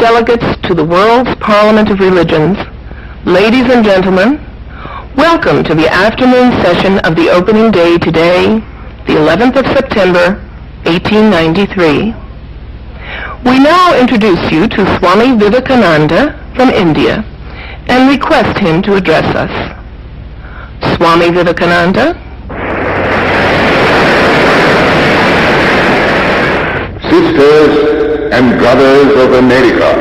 delegates to the world's Parliament of Religions, ladies and gentlemen, welcome to the afternoon session of the opening day today, the 11th of September, 1893. We now introduce you to Swami Vivekananda from India and request him to address us. Swami Vivekananda. Sisters and brothers of America,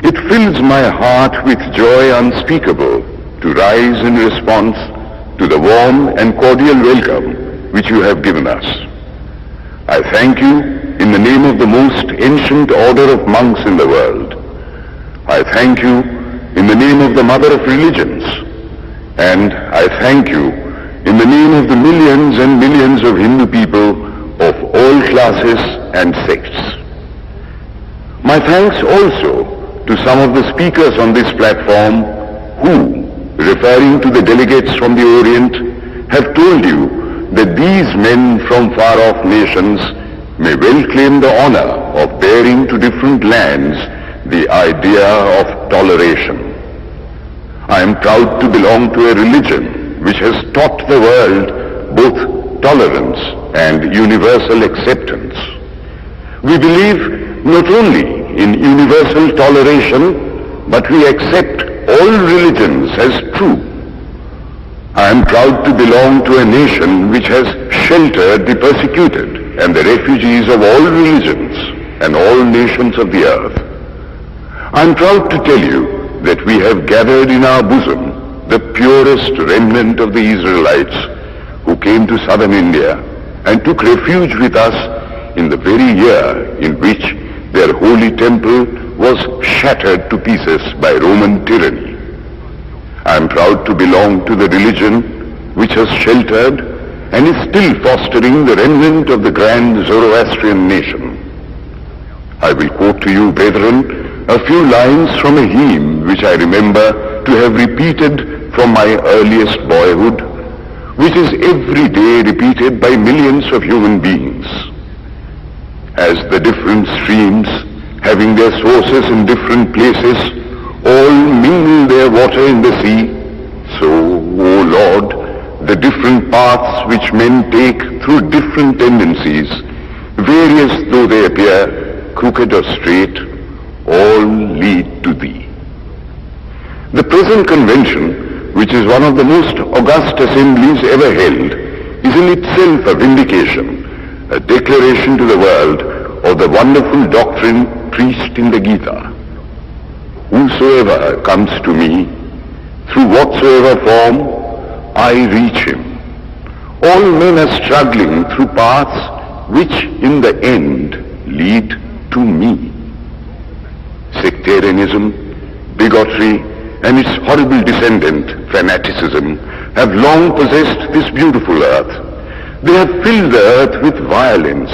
it fills my heart with joy unspeakable to rise in response to the warm and cordial welcome which you have given us. I thank you in the name of the most ancient order of monks in the world. I thank you in the name of the Mother of Religions. And I thank you in the name of the millions and millions of Hindu people of all classes and sects. My thanks also to some of the speakers on this platform who, referring to the delegates from the Orient, have told you that these men from far-off nations may well claim the honor of bearing to different lands the idea of toleration. I am proud to belong to a religion which has taught the world both tolerance and universal acceptance. We believe not only in universal toleration, but we accept all religions as true. I am proud to belong to a nation which has sheltered the persecuted and the refugees of all religions and all nations of the earth. I am proud to tell you that we have gathered in our bosom the purest remnant of the Israelites who came to southern India and took refuge with us in the very year in which their holy temple was shattered to pieces by Roman tyranny. I am proud to belong to the religion which has sheltered and is still fostering the remnant of the grand Zoroastrian nation. I will quote to you, brethren, a few lines from a hymn which I remember to have repeated from my earliest boyhood, which is every day repeated by millions of human beings. As the different streams, having their sources in different places, all mingle their water in the sea, so, O Lord, the different paths which men take through different tendencies, various though they appear, crooked or straight, all lead to Thee. The present convention, which is one of the most august assemblies ever held, is in itself a vindication, a declaration to the world of the wonderful doctrine preached in the Gita. Whosoever comes to me, through whatsoever form, I reach him. All men are struggling through paths which in the end lead to me. Sectarianism, bigotry, and its horrible descendant, fanaticism, have long possessed this beautiful earth. They have filled the earth with violence,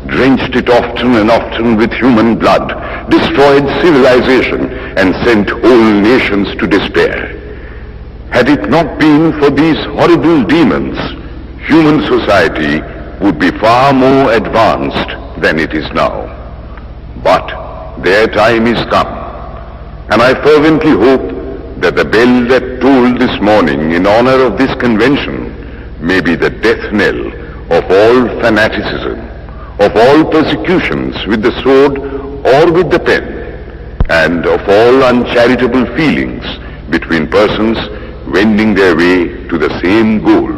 drenched it often and often with human blood, destroyed civilization, and sent whole nations to despair. Had it not been for these horrible demons, human society would be far more advanced than it is now. But their time is come, and I fervently hope that the bell that tolled this morning in honor of this convention may be the death knell of all fanaticism, of all persecutions with the sword or with the pen, and of all uncharitable feelings between persons wending their way to the same goal.